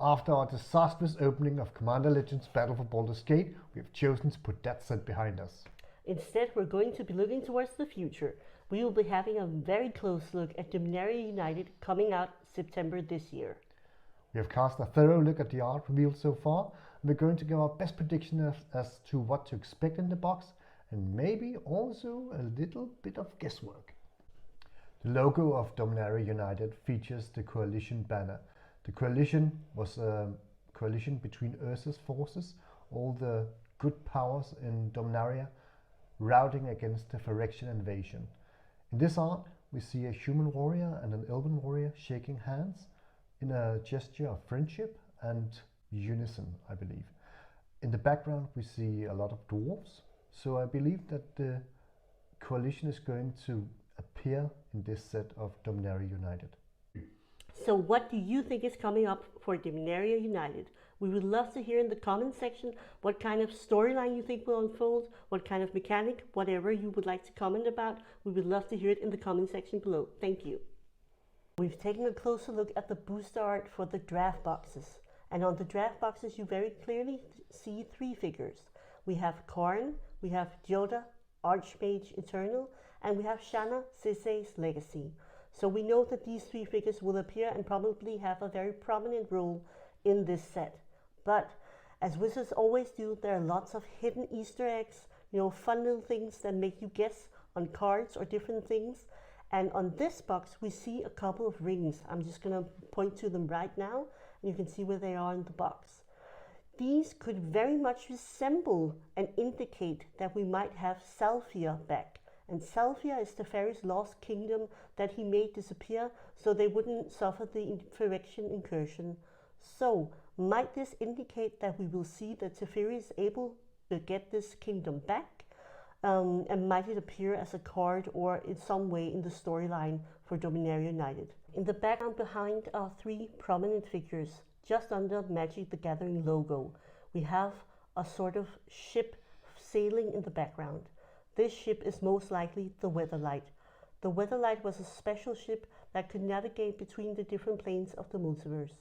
After our disastrous opening of Commander Legends Battle for Baldur's Gate, we have chosen to put that set behind us. Instead, we're going to be looking towards the future. We will be having a very close look at Dominaria United coming out September this year. We have cast a thorough look at the art revealed so far, and we're going to give our best prediction as to what to expect in the box, and maybe also a little bit of guesswork. The logo of Dominaria United features the Coalition banner. The Coalition was a coalition between Urza's forces, all the good powers in Dominaria, routing against the Phyrexian invasion. In this art, we see a human warrior and an elven warrior shaking hands in a gesture of friendship and unison, I believe. In the background, we see a lot of dwarves, so I believe that the coalition is going to appear in this set of Dominaria United. So what do you think is coming up for Dominaria United? We would love to hear in the comment section what kind of storyline you think will unfold, what kind of mechanic, whatever you would like to comment about. We would love to hear it in the comment section below. Thank you. We've taken a closer look at the booster art for the draft boxes. And on the draft boxes, you very clearly see three figures. We have Khorne, we have Jodah, Archmage Eternal, and we have Shanna, Sisay's Legacy. So we know that these three figures will appear and probably have a very prominent role in this set. But as wizards always do, there are lots of hidden Easter eggs, fun little things that make you guess on cards or different things. And on this box, we see a couple of rings. I'm just going to point to them right now, and you can see where they are in the box. These could very much resemble and indicate that we might have Salphia back. And Salphia is Teferi's lost kingdom that he made disappear so they wouldn't suffer the Phyrexian incursion. So, might this indicate that we will see that Teferi is able to get this kingdom back? And might it appear as a card or in some way in the storyline for Dominaria United? In the background behind are three prominent figures, just under Magic the Gathering logo. We have a sort of ship sailing in the background. This ship is most likely the Weatherlight. The Weatherlight was a special ship that could navigate between the different planes of the multiverse.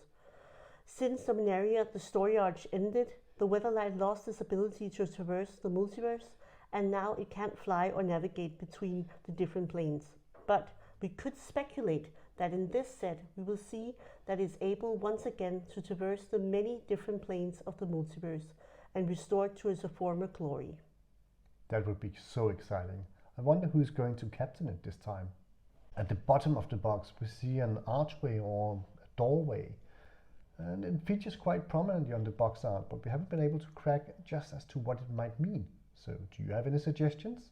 Since Dominaria, the story arc ended, the Weatherlight lost its ability to traverse the multiverse, and now it can't fly or navigate between the different planes. But we could speculate that in this set we will see that it's able once again to traverse the many different planes of the multiverse and restore to its former glory. That would be so exciting. I wonder who's going to captain it this time. At the bottom of the box we see an archway or a doorway, and it features quite prominently on the box art, but we haven't been able to crack just as to what it might mean. So do you have any suggestions?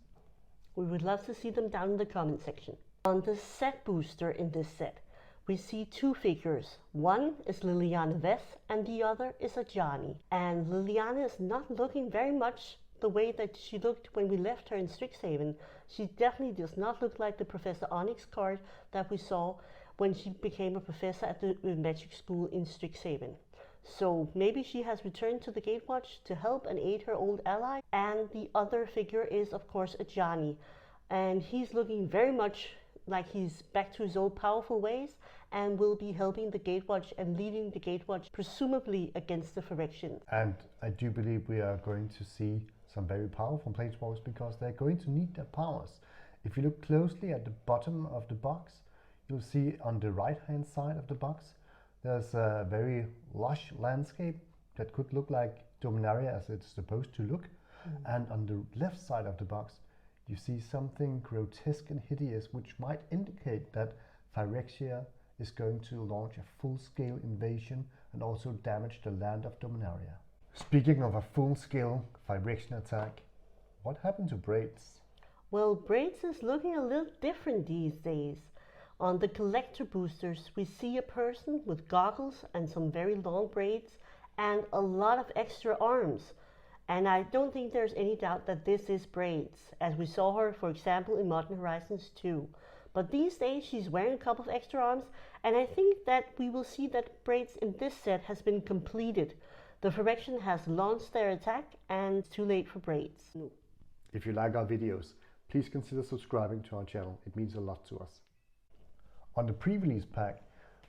We would love to see them down in the comment section. On the set booster in this set, we see two figures. One is Liliana Veth and the other is Ajani. And Liliana is not looking very much the way that she looked when we left her in Strixhaven. She definitely does not look like the Professor Onyx card that we saw when she became a professor at the magic school in Strixhaven. So maybe she has returned to the Gatewatch to help and aid her old ally. And the other figure is of course Ajani, and he's looking very much like he's back to his old powerful ways and will be helping the Gatewatch and leading the Gatewatch presumably against the Phyrexians. And I do believe we are going to see some very powerful planeswalkers because they're going to need their powers. If you look closely at the bottom of the box, you'll see on the right hand side of the box there's a very lush landscape that could look like Dominaria as it's supposed to look. And on the left side of the box you see something grotesque and hideous, which might indicate that Phyrexia is going to launch a full-scale invasion and also damage the land of Dominaria. Speaking of a full-scale Phyrexian attack, what happened to Braids? Well, Braids is looking a little different these days. On the collector boosters, we see a person with goggles and some very long braids and a lot of extra arms. And I don't think there's any doubt that this is Braids, as we saw her, for example, in Modern Horizons 2. But these days she's wearing a couple of extra arms, and I think that we will see that Braids in this set has been completed. The Phyrexian has launched their attack, and it's too late for Braids. If you like our videos, please consider subscribing to our channel. It means a lot to us. On the pre-release pack,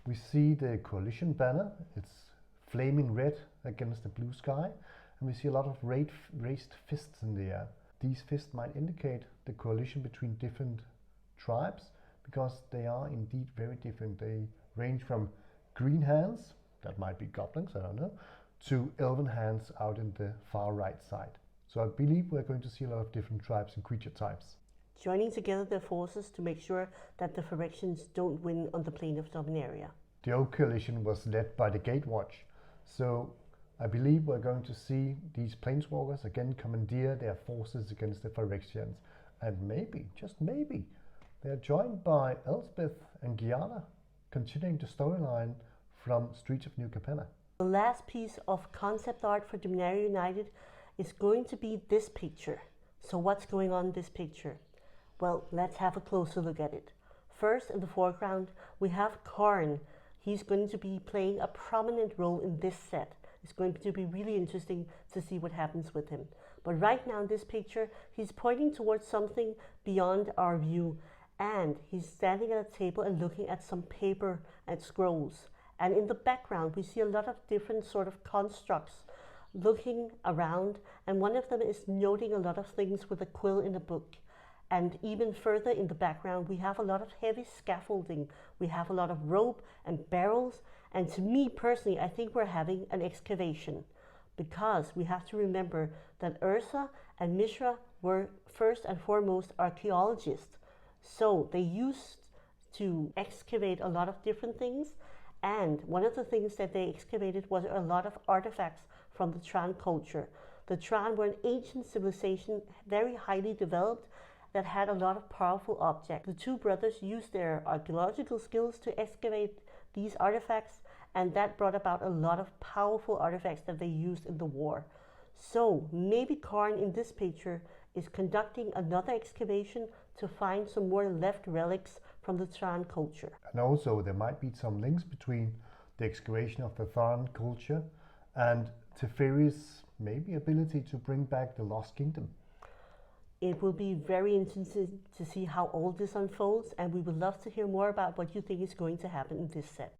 we see the Coalition banner. It's flaming red against the blue sky, and we see a lot of raised fists in the air. These fists might indicate the coalition between different tribes, because they are indeed very different. They range from green hands, that might be goblins, I don't know, to elven hands out in the far right side. So I believe we're going to see a lot of different tribes and creature types joining together their forces to make sure that the Phyrexians don't win on the plane of Dominaria. The old coalition was led by the Gatewatch, so I believe we're going to see these planeswalkers again commandeer their forces against the Phyrexians, and maybe, just maybe, they're joined by Elspeth and Gianna, continuing the storyline from Streets of New Capenna. The last piece of concept art for Dominaria United is going to be this picture. So what's going on in this picture? Well, let's have a closer look at it. First, in the foreground, we have Karn. He's going to be playing a prominent role in this set. It's going to be really interesting to see what happens with him. But right now in this picture, he's pointing towards something beyond our view. And he's standing at a table and looking at some paper and scrolls. And in the background, we see a lot of different sort of constructs looking around. And one of them is noting a lot of things with a quill in a book. And even further in the background, we have a lot of heavy scaffolding. We have a lot of rope and barrels. And to me personally, I think we're having an excavation, because we have to remember that Ursa and Mishra were first and foremost archaeologists. So they used to excavate a lot of different things. And one of the things that they excavated was a lot of artifacts from the Tran culture. The Tran were an ancient civilization, very highly developed, that had a lot of powerful objects. The two brothers used their archaeological skills to excavate these artifacts, and that brought about a lot of powerful artifacts that they used in the war. So maybe Karn in this picture is conducting another excavation to find some more left relics from the Tran culture. And also there might be some links between the excavation of the Tran culture and Teferi's maybe ability to bring back the Lost Kingdom. It will be very interesting to see how all this unfolds, and we would love to hear more about what you think is going to happen in this set.